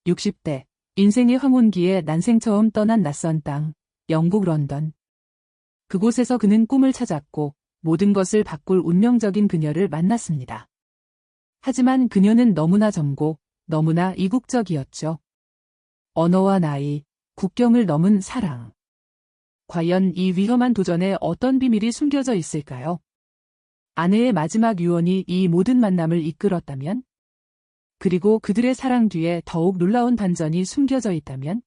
60대, 인생의 황혼기에 난생 처음 떠난 낯선 땅, 영국 런던. 그곳에서 그는 꿈을 찾았고 모든 것을 바꿀 운명적인 그녀를 만났습니다. 하지만 그녀는 너무나 젊고 너무나 이국적이었죠. 언어와 나이, 국경을 넘은 사랑. 과연 이 위험한 도전에 어떤 비밀이 숨겨져 있을까요? 아내의 마지막 유언이 이 모든 만남을 이끌었다면? 그리고 그들의 사랑 뒤에 더욱 놀라운 반전이 숨겨져 있다면?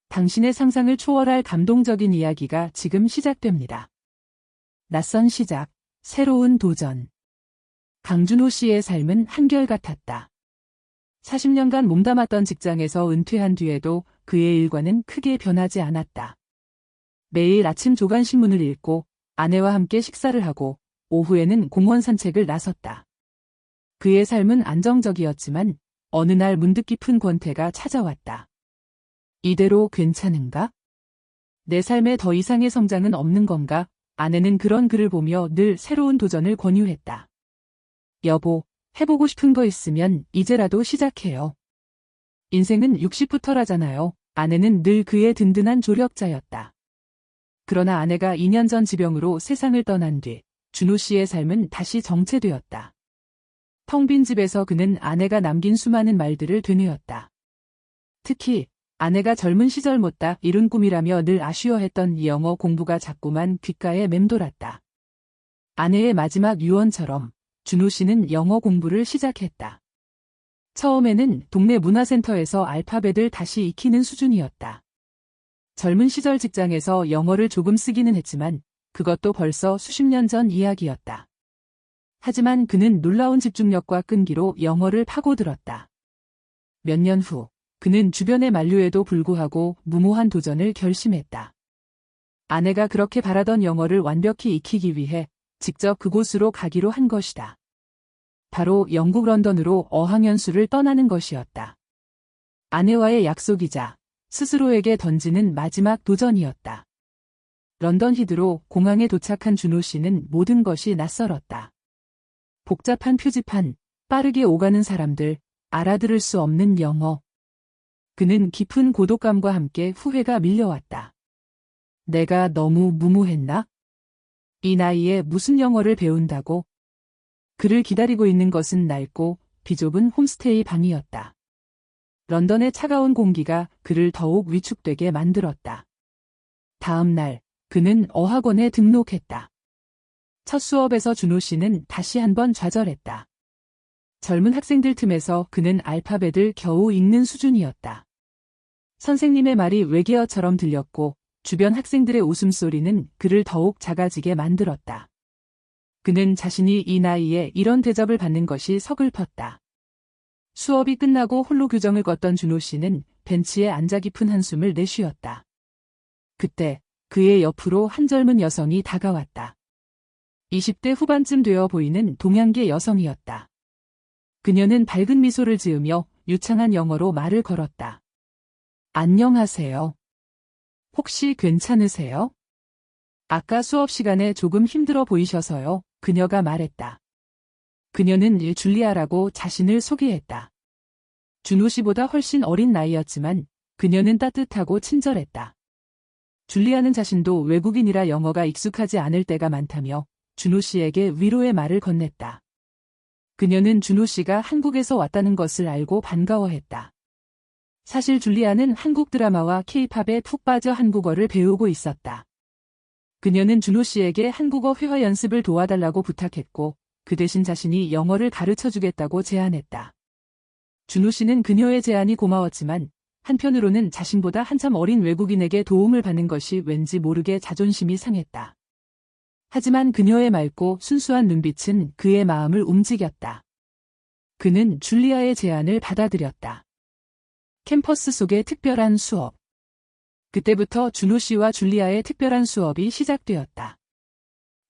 당신의 상상을 초월할 감동적인 이야기가 지금 시작됩니다. 낯선 시작, 새로운 도전. 강준호 씨의 삶은 한결같았다. 40년간 몸담았던 직장에서 은퇴한 뒤에도 그의 일과는 크게 변하지 않았다. 매일 아침 조간신문을 읽고 아내와 함께 식사를 하고 오후에는 공원 산책을 나섰다. 그의 삶은 안정적이었지만 어느 날 문득 깊은 권태가 찾아왔다. 이대로 괜찮은가? 내 삶에 더 이상의 성장은 없는 건가? 아내는 그런 글을 보며 늘 새로운 도전을 권유했다. 여보, 해보고 싶은 거 있으면 이제라도 시작해요. 인생은 60부터라잖아요. 아내는 늘 그의 든든한 조력자였다. 그러나 아내가 2년 전 지병으로 세상을 떠난 뒤 준호 씨의 삶은 다시 정체되었다. 텅 빈 집에서 그는 아내가 남긴 수많은 말들을 되뇌었다. 특히 아내가 젊은 시절 못다 이룬 꿈이라며 늘 아쉬워했던 이 영어 공부가 자꾸만 귓가에 맴돌았다. 아내의 마지막 유언처럼 준호 씨는 영어 공부를 시작했다. 처음에는 동네 문화센터에서 알파벳을 다시 익히는 수준이었다. 젊은 시절 직장에서 영어를 조금 쓰기는 했지만 그것도 벌써 수십 년 전 이야기였다. 하지만 그는 놀라운 집중력과 끈기로 영어를 파고들었다. 몇 년 후, 그는 주변의 만류에도 불구하고 무모한 도전을 결심했다. 아내가 그렇게 바라던 영어를 완벽히 익히기 위해 직접 그곳으로 가기로 한 것이다. 바로 영국 런던으로 어학연수를 떠나는 것이었다. 아내와의 약속이자 스스로에게 던지는 마지막 도전이었다. 런던 히드로 공항에 도착한 준호 씨는 모든 것이 낯설었다. 복잡한 표지판, 빠르게 오가는 사람들, 알아들을 수 없는 영어. 그는 깊은 고독감과 함께 후회가 밀려왔다. 내가 너무 무모했나? 이 나이에 무슨 영어를 배운다고? 그를 기다리고 있는 것은 낡고 비좁은 홈스테이 방이었다. 런던의 차가운 공기가 그를 더욱 위축되게 만들었다. 다음 날, 그는 어학원에 등록했다. 첫 수업에서 준호 씨는 다시 한번 좌절했다. 젊은 학생들 틈에서 그는 알파벳을 겨우 읽는 수준이었다. 선생님의 말이 외계어처럼 들렸고 주변 학생들의 웃음소리는 그를 더욱 작아지게 만들었다. 그는 자신이 이 나이에 이런 대접을 받는 것이 서글펐다. 수업이 끝나고 홀로 규정을 걷던 준호 씨는 벤치에 앉아 깊은 한숨을 내쉬었다. 그때 그의 옆으로 한 젊은 여성이 다가왔다. 20대 후반쯤 되어 보이는 동양계 여성이었다. 그녀는 밝은 미소를 지으며 유창한 영어로 말을 걸었다. 안녕하세요. 혹시 괜찮으세요? 아까 수업 시간에 조금 힘들어 보이셔서요. 그녀가 말했다. 그녀는 줄리아라고 자신을 소개했다. 준호 씨보다 훨씬 어린 나이였지만 그녀는 따뜻하고 친절했다. 줄리아는 자신도 외국인이라 영어가 익숙하지 않을 때가 많다며 준호 씨에게 위로의 말을 건넸다. 그녀는 준호 씨가 한국에서 왔다는 것을 알고 반가워했다. 사실 줄리아는 한국 드라마와 케이팝에 푹 빠져 한국어를 배우고 있었다. 그녀는 준호 씨에게 한국어 회화 연습을 도와달라고 부탁했고 그 대신 자신이 영어를 가르쳐주겠다고 제안했다. 준호 씨는 그녀의 제안이 고마웠지만 한편으로는 자신보다 한참 어린 외국인에게 도움을 받는 것이 왠지 모르게 자존심이 상했다. 하지만 그녀의 맑고 순수한 눈빛은 그의 마음을 움직였다. 그는 줄리아의 제안을 받아들였다. 캠퍼스 속의 특별한 수업. 그때부터 준호 씨와 줄리아의 특별한 수업이 시작되었다.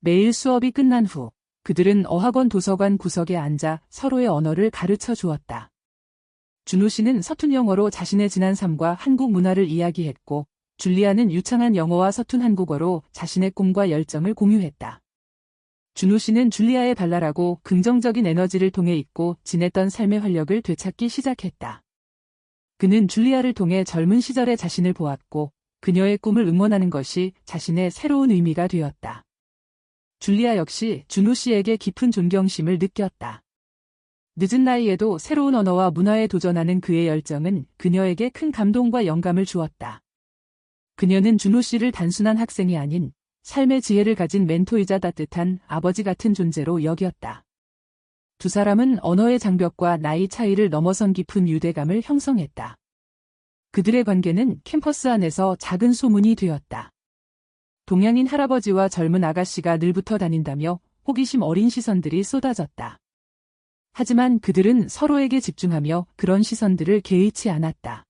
매일 수업이 끝난 후 그들은 어학원 도서관 구석에 앉아 서로의 언어를 가르쳐 주었다. 준호 씨는 서툰 영어로 자신의 지난 삶과 한국 문화를 이야기했고 줄리아는 유창한 영어와 서툰 한국어로 자신의 꿈과 열정을 공유했다. 준호 씨는 줄리아의 발랄하고 긍정적인 에너지를 통해 잊고 지냈던 삶의 활력을 되찾기 시작했다. 그는 줄리아를 통해 젊은 시절의 자신을 보았고 그녀의 꿈을 응원하는 것이 자신의 새로운 의미가 되었다. 줄리아 역시 준호 씨에게 깊은 존경심을 느꼈다. 늦은 나이에도 새로운 언어와 문화에 도전하는 그의 열정은 그녀에게 큰 감동과 영감을 주었다. 그녀는 준호 씨를 단순한 학생이 아닌 삶의 지혜를 가진 멘토이자 따뜻한 아버지 같은 존재로 여겼다. 두 사람은 언어의 장벽과 나이 차이를 넘어선 깊은 유대감을 형성했다. 그들의 관계는 캠퍼스 안에서 작은 소문이 되었다. 동양인 할아버지와 젊은 아가씨가 늘 붙어 다닌다며 호기심 어린 시선들이 쏟아졌다. 하지만 그들은 서로에게 집중하며 그런 시선들을 개의치 않았다.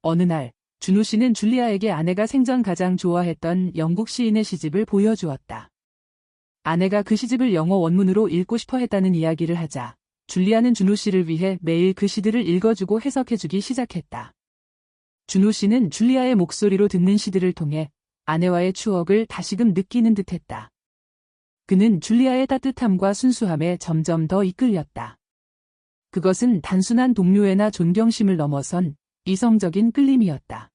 어느 날, 준호 씨는 줄리아에게 아내가 생전 가장 좋아했던 영국 시인의 시집을 보여주었다. 아내가 그 시집을 영어 원문으로 읽고 싶어 했다는 이야기를 하자, 줄리아는 준호 씨를 위해 매일 그 시들을 읽어주고 해석해주기 시작했다. 준호 씨는 줄리아의 목소리로 듣는 시들을 통해 아내와의 추억을 다시금 느끼는 듯했다. 그는 줄리아의 따뜻함과 순수함에 점점 더 이끌렸다. 그것은 단순한 동료애나 존경심을 넘어선 이성적인 끌림이었다.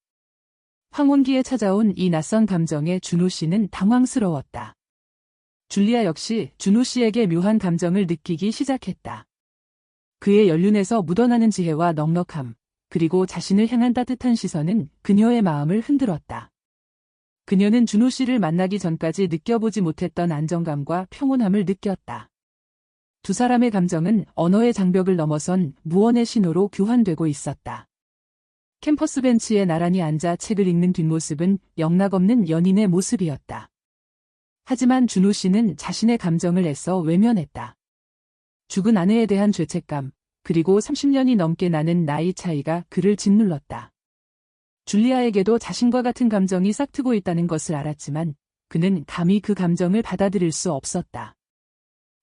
황혼기에 찾아온 이 낯선 감정에 준호 씨는 당황스러웠다. 줄리아 역시 준호 씨에게 묘한 감정을 느끼기 시작했다. 그의 연륜에서 묻어나는 지혜와 넉넉함, 그리고 자신을 향한 따뜻한 시선은 그녀의 마음을 흔들었다. 그녀는 준호 씨를 만나기 전까지 느껴보지 못했던 안정감과 평온함을 느꼈다. 두 사람의 감정은 언어의 장벽을 넘어선 무언의 신호로 교환되고 있었다. 캠퍼스 벤치에 나란히 앉아 책을 읽는 뒷모습은 영락없는 연인의 모습이었다. 하지만 준호 씨는 자신의 감정을 애써 외면했다. 죽은 아내에 대한 죄책감, 그리고 30년이 넘게 나는 나이 차이가 그를 짓눌렀다. 줄리아에게도 자신과 같은 감정이 싹트고 있다는 것을 알았지만 그는 감히 그 감정을 받아들일 수 없었다.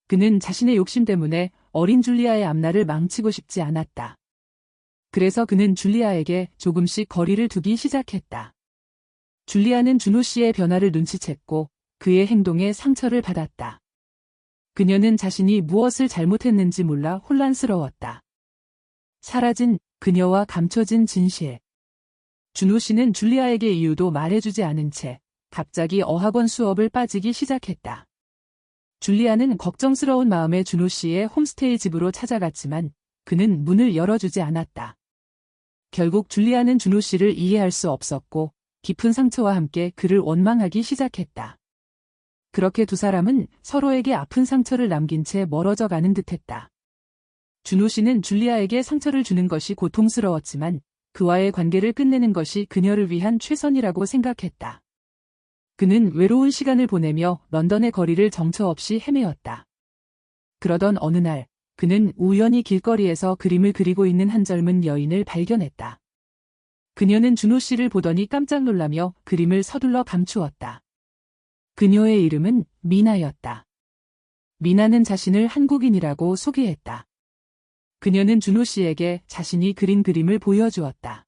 그는 자신의 욕심 때문에 어린 줄리아의 앞날을 망치고 싶지 않았다. 그래서 그는 줄리아에게 조금씩 거리를 두기 시작했다. 줄리아는 준호 씨의 변화를 눈치챘고 그의 행동에 상처를 받았다. 그녀는 자신이 무엇을 잘못했는지 몰라 혼란스러웠다. 사라진 그녀와 감춰진 진실. 준호 씨는 줄리아에게 이유도 말해주지 않은 채 갑자기 어학원 수업을 빠지기 시작했다. 줄리아는 걱정스러운 마음에 준호 씨의 홈스테이 집으로 찾아갔지만 그는 문을 열어주지 않았다. 결국 줄리아는 준호 씨를 이해할 수 없었고 깊은 상처와 함께 그를 원망하기 시작했다. 그렇게 두 사람은 서로에게 아픈 상처를 남긴 채 멀어져 가는 듯했다. 준호 씨는 줄리아에게 상처를 주는 것이 고통스러웠지만 그와의 관계를 끝내는 것이 그녀를 위한 최선이라고 생각했다. 그는 외로운 시간을 보내며 런던의 거리를 정처 없이 헤매었다. 그러던 어느 날 그는 우연히 길거리에서 그림을 그리고 있는 한 젊은 여인을 발견했다. 그녀는 준호 씨를 보더니 깜짝 놀라며 그림을 서둘러 감추었다. 그녀의 이름은 미나였다. 미나는 자신을 한국인이라고 소개했다. 그녀는 준호 씨에게 자신이 그린 그림을 보여주었다.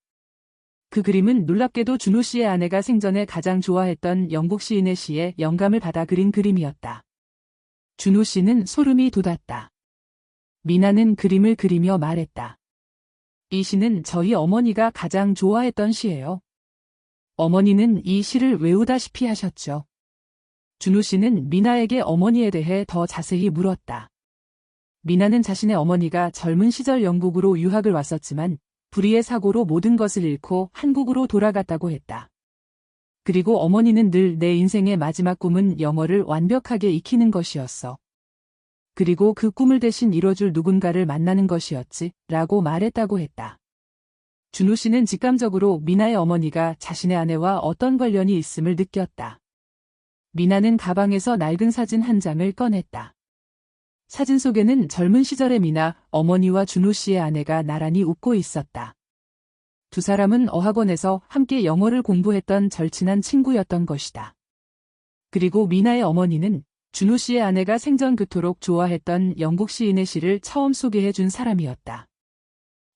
그 그림은 놀랍게도 준호 씨의 아내가 생전에 가장 좋아했던 영국 시인의 시에 영감을 받아 그린 그림이었다. 준호 씨는 소름이 돋았다. 미나는 그림을 그리며 말했다. 이 시는 저희 어머니가 가장 좋아했던 시예요. 어머니는 이 시를 외우다시피 하셨죠. 준호 씨는 미나에게 어머니에 대해 더 자세히 물었다. 미나는 자신의 어머니가 젊은 시절 영국으로 유학을 왔었지만 불의의 사고로 모든 것을 잃고 한국으로 돌아갔다고 했다. 그리고 어머니는 늘 내 인생의 마지막 꿈은 영어를 완벽하게 익히는 것이었어. 그리고 그 꿈을 대신 이뤄줄 누군가를 만나는 것이었지, 라고 말했다고 했다. 준호 씨는 직감적으로 미나의 어머니가 자신의 아내와 어떤 관련이 있음을 느꼈다. 미나는 가방에서 낡은 사진 한 장을 꺼냈다. 사진 속에는 젊은 시절의 미나, 어머니와 준호 씨의 아내가 나란히 웃고 있었다. 두 사람은 어학원에서 함께 영어를 공부했던 절친한 친구였던 것이다. 그리고 미나의 어머니는 준호 씨의 아내가 생전 그토록 좋아했던 영국 시인의 시를 처음 소개해 준 사람이었다.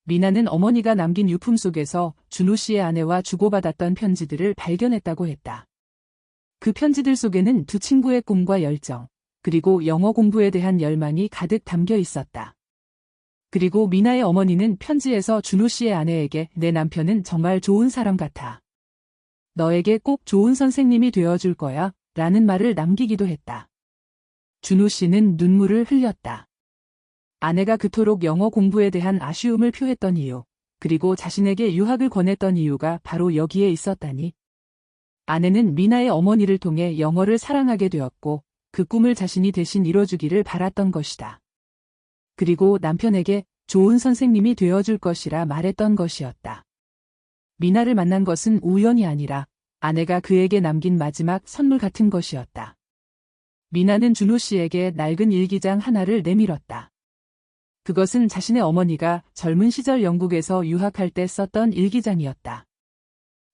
미나는 어머니가 남긴 유품 속에서 준호 씨의 아내와 주고받았던 편지들을 발견했다고 했다. 그 편지들 속에는 두 친구의 꿈과 열정, 그리고 영어 공부에 대한 열망이 가득 담겨 있었다. 그리고 미나의 어머니는 편지에서 준호 씨의 아내에게 내 남편은 정말 좋은 사람 같아. 너에게 꼭 좋은 선생님이 되어줄 거야 라는 말을 남기기도 했다. 준호 씨는 눈물을 흘렸다. 아내가 그토록 영어 공부에 대한 아쉬움을 표했던 이유, 그리고 자신에게 유학을 권했던 이유가 바로 여기에 있었다니. 아내는 미나의 어머니를 통해 영어를 사랑하게 되었고 그 꿈을 자신이 대신 이뤄주기를 바랐던 것이다. 그리고 남편에게 좋은 선생님이 되어줄 것이라 말했던 것이었다. 미나를 만난 것은 우연이 아니라 아내가 그에게 남긴 마지막 선물 같은 것이었다. 미나는 준호 씨에게 낡은 일기장 하나를 내밀었다. 그것은 자신의 어머니가 젊은 시절 영국에서 유학할 때 썼던 일기장이었다.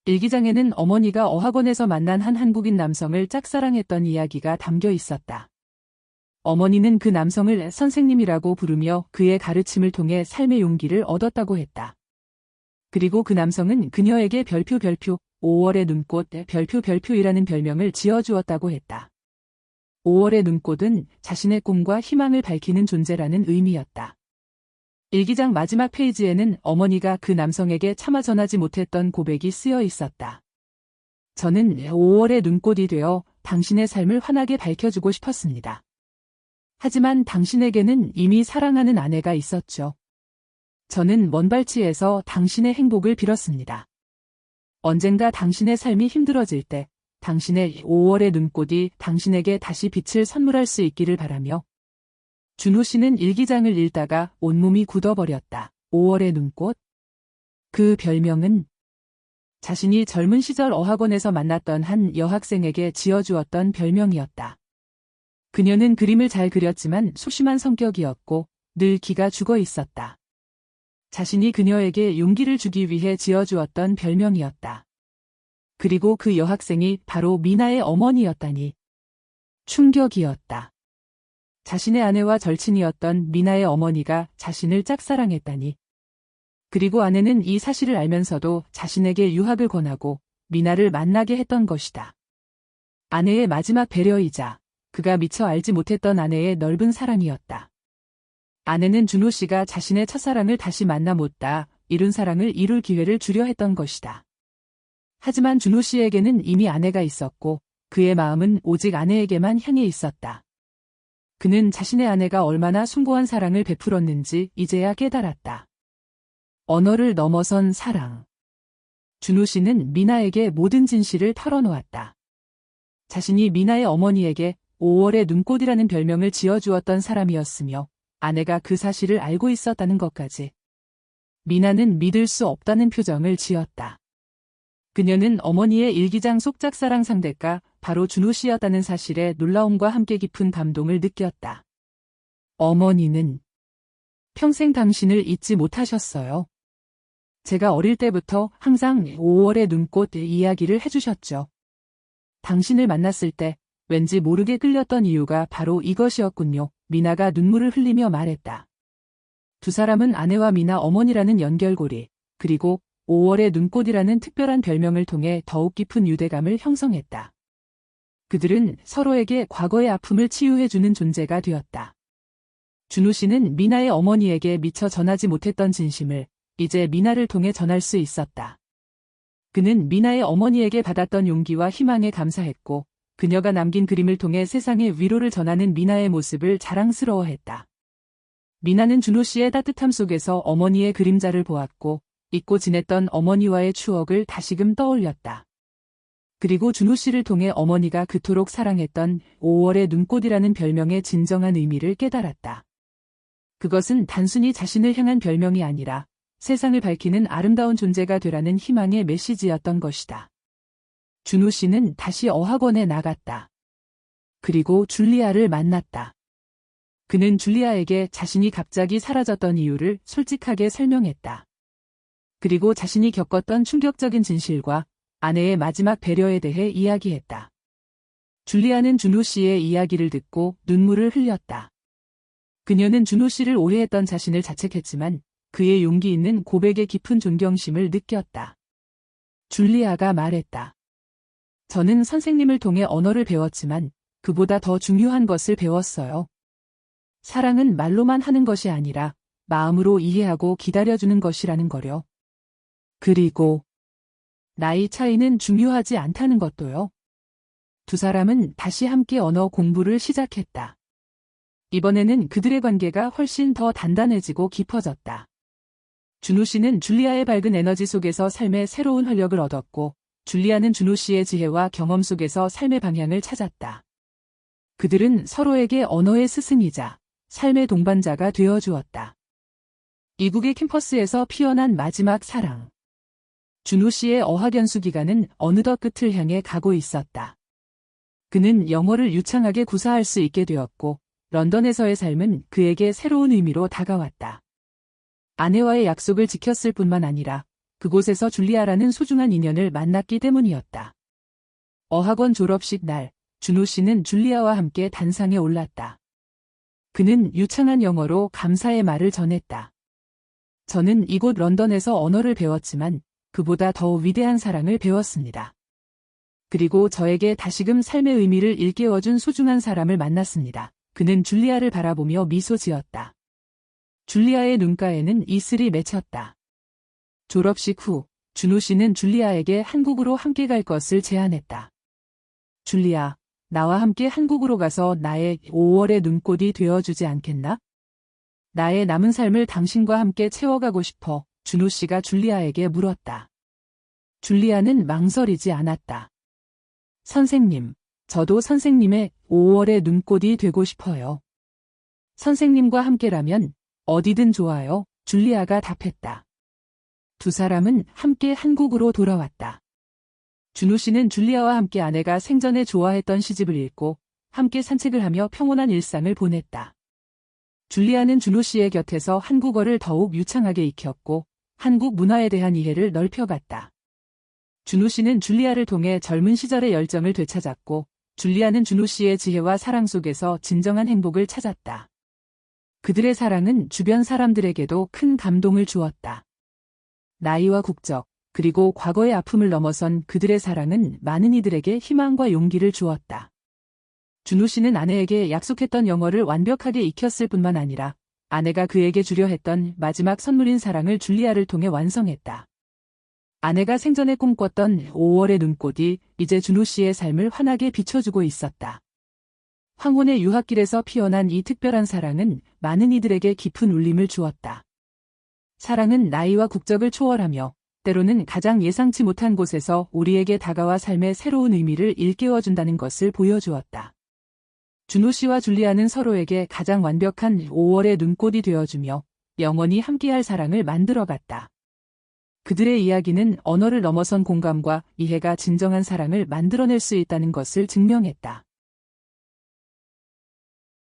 일기장에는 어머니가 어학원에서 만난 한 한국인 남성을 짝사랑했던 이야기가 담겨 있었다. 어머니는 그 남성을 선생님이라고 부르며 그의 가르침을 통해 삶의 용기를 얻었다고 했다. 그리고 그 남성은 그녀에게 별표 5월의 눈꽃 별표이라는 별명을 지어주었다고 했다. 5월의 눈꽃은 자신의 꿈과 희망을 밝히는 존재라는 의미였다. 일기장 마지막 페이지에는 어머니가 그 남성에게 차마 전하지 못했던 고백이 쓰여 있었다. 저는 5월의 눈꽃이 되어 당신의 삶을 환하게 밝혀주고 싶었습니다. 하지만 당신에게는 이미 사랑하는 아내가 있었죠. 저는 먼 발치에서 당신의 행복을 빌었습니다. 언젠가 당신의 삶이 힘들어질 때 당신의 5월의 눈꽃이 당신에게 다시 빛을 선물할 수 있기를 바라며. 준호 씨는 일기장을 읽다가 온몸이 굳어버렸다. 5월의 눈꽃? 그 별명은 자신이 젊은 시절 어학원에서 만났던 한 여학생에게 지어주었던 별명이었다. 그녀는 그림을 잘 그렸지만 소심한 성격이었고 늘 기가 죽어 있었다. 자신이 그녀에게 용기를 주기 위해 지어주었던 별명이었다. 그리고 그 여학생이 바로 미나의 어머니였다니. 충격이었다. 자신의 아내와 절친이었던 미나의 어머니가 자신을 짝사랑했다니. 그리고 아내는 이 사실을 알면서도 자신에게 유학을 권하고 미나를 만나게 했던 것이다. 아내의 마지막 배려이자 그가 미처 알지 못했던 아내의 넓은 사랑이었다. 아내는 준호 씨가 자신의 첫사랑을 다시 만나 못다 이룬 사랑을 이룰 기회를 주려 했던 것이다. 하지만 준호 씨에게는 이미 아내가 있었고 그의 마음은 오직 아내에게만 향해 있었다. 그는 자신의 아내가 얼마나 숭고한 사랑을 베풀었는지 이제야 깨달았다. 언어를 넘어선 사랑. 준호 씨는 미나에게 모든 진실을 털어놓았다. 자신이 미나의 어머니에게 5월의 눈꽃이라는 별명을 지어주었던 사람이었으며 아내가 그 사실을 알고 있었다는 것까지. 미나는 믿을 수 없다는 표정을 지었다. 그녀는 어머니의 일기장 속 짝사랑 상대가 바로 준호 씨였다는 사실에 놀라움과 함께 깊은 감동을 느꼈다. 어머니는 평생 당신을 잊지 못하셨어요. 제가 어릴 때부터 항상 5월의 눈꽃 이야기를 해주셨죠. 당신을 만났을 때 왠지 모르게 끌렸던 이유가 바로 이것이었군요. 미나가 눈물을 흘리며 말했다. 두 사람은 아내와 미나 어머니라는 연결고리, 그리고 5월의 눈꽃이라는 특별한 별명을 통해 더욱 깊은 유대감을 형성했다. 그들은 서로에게 과거의 아픔을 치유해주는 존재가 되었다. 준호 씨는 미나의 어머니에게 미처 전하지 못했던 진심을 이제 미나를 통해 전할 수 있었다. 그는 미나의 어머니에게 받았던 용기와 희망에 감사했고 그녀가 남긴 그림을 통해 세상에 위로를 전하는 미나의 모습을 자랑스러워했다. 미나는 준호 씨의 따뜻함 속에서 어머니의 그림자를 보았고 잊고 지냈던 어머니와의 추억을 다시금 떠올렸다. 그리고 준호 씨를 통해 어머니가 그토록 사랑했던 5월의 눈꽃이라는 별명의 진정한 의미를 깨달았다. 그것은 단순히 자신을 향한 별명이 아니라 세상을 밝히는 아름다운 존재가 되라는 희망의 메시지였던 것이다. 준호 씨는 다시 어학원에 나갔다. 그리고 줄리아를 만났다. 그는 줄리아에게 자신이 갑자기 사라졌던 이유를 솔직하게 설명했다. 그리고 자신이 겪었던 충격적인 진실과 아내의 마지막 배려에 대해 이야기했다. 줄리아는 준호 씨의 이야기를 듣고 눈물을 흘렸다. 그녀는 준호 씨를 오해했던 자신을 자책했지만 그의 용기 있는 고백에 깊은 존경심을 느꼈다. 줄리아가 말했다. 저는 선생님을 통해 언어를 배웠지만 그보다 더 중요한 것을 배웠어요. 사랑은 말로만 하는 것이 아니라 마음으로 이해하고 기다려주는 것이라는 거려. 그리고 나이 차이는 중요하지 않다는 것도요. 두 사람은 다시 함께 언어 공부를 시작했다. 이번에는 그들의 관계가 훨씬 더 단단해지고 깊어졌다. 준호 씨는 줄리아의 밝은 에너지 속에서 삶의 새로운 활력을 얻었고, 줄리아는 준호 씨의 지혜와 경험 속에서 삶의 방향을 찾았다. 그들은 서로에게 언어의 스승이자 삶의 동반자가 되어 주었다. 이국의 캠퍼스에서 피어난 마지막 사랑. 준호 씨의 어학연수 기간은 어느덧 끝을 향해 가고 있었다. 그는 영어를 유창하게 구사할 수 있게 되었고, 런던에서의 삶은 그에게 새로운 의미로 다가왔다. 아내와의 약속을 지켰을 뿐만 아니라 그곳에서 줄리아라는 소중한 인연을 만났기 때문이었다. 어학원 졸업식 날, 준호 씨는 줄리아와 함께 단상에 올랐다. 그는 유창한 영어로 감사의 말을 전했다. 저는 이곳 런던에서 언어를 배웠지만 그보다 더 위대한 사랑을 배웠습니다. 그리고 저에게 다시금 삶의 의미를 일깨워준 소중한 사람을 만났습니다. 그는 줄리아를 바라보며 미소 지었다. 줄리아의 눈가에는 이슬이 맺혔다. 졸업식 후, 준호 씨는 줄리아에게 한국으로 함께 갈 것을 제안했다. 줄리아, 나와 함께 한국으로 가서 나의 5월의 눈꽃이 되어주지 않겠나? 나의 남은 삶을 당신과 함께 채워가고 싶어, 준호 씨가 줄리아에게 물었다. 줄리아는 망설이지 않았다. 선생님, 저도 선생님의 5월의 눈꽃이 되고 싶어요. 선생님과 함께라면 어디든 좋아요, 줄리아가 답했다. 두 사람은 함께 한국으로 돌아왔다. 준호 씨는 줄리아와 함께 아내가 생전에 좋아했던 시집을 읽고 함께 산책을 하며 평온한 일상을 보냈다. 줄리아는 준호 씨의 곁에서 한국어를 더욱 유창하게 익혔고 한국 문화에 대한 이해를 넓혀갔다. 준호 씨는 줄리아를 통해 젊은 시절의 열정을 되찾았고 줄리아는 준호 씨의 지혜와 사랑 속에서 진정한 행복을 찾았다. 그들의 사랑은 주변 사람들에게도 큰 감동을 주었다. 나이와 국적, 그리고 과거의 아픔을 넘어선 그들의 사랑은 많은 이들에게 희망과 용기를 주었다. 준호 씨는 아내에게 약속했던 영어를 완벽하게 익혔을 뿐만 아니라 아내가 그에게 주려 했던 마지막 선물인 사랑을 줄리아를 통해 완성했다. 아내가 생전에 꿈꿨던 5월의 눈꽃이 이제 준호 씨의 삶을 환하게 비춰주고 있었다. 황혼의 유학길에서 피어난 이 특별한 사랑은 많은 이들에게 깊은 울림을 주었다. 사랑은 나이와 국적을 초월하며 때로는 가장 예상치 못한 곳에서 우리에게 다가와 삶의 새로운 의미를 일깨워준다는 것을 보여주었다. 준호 씨와 줄리아는 서로에게 가장 완벽한 5월의 눈꽃이 되어주며 영원히 함께할 사랑을 만들어갔다. 그들의 이야기는 언어를 넘어선 공감과 이해가 진정한 사랑을 만들어낼 수 있다는 것을 증명했다.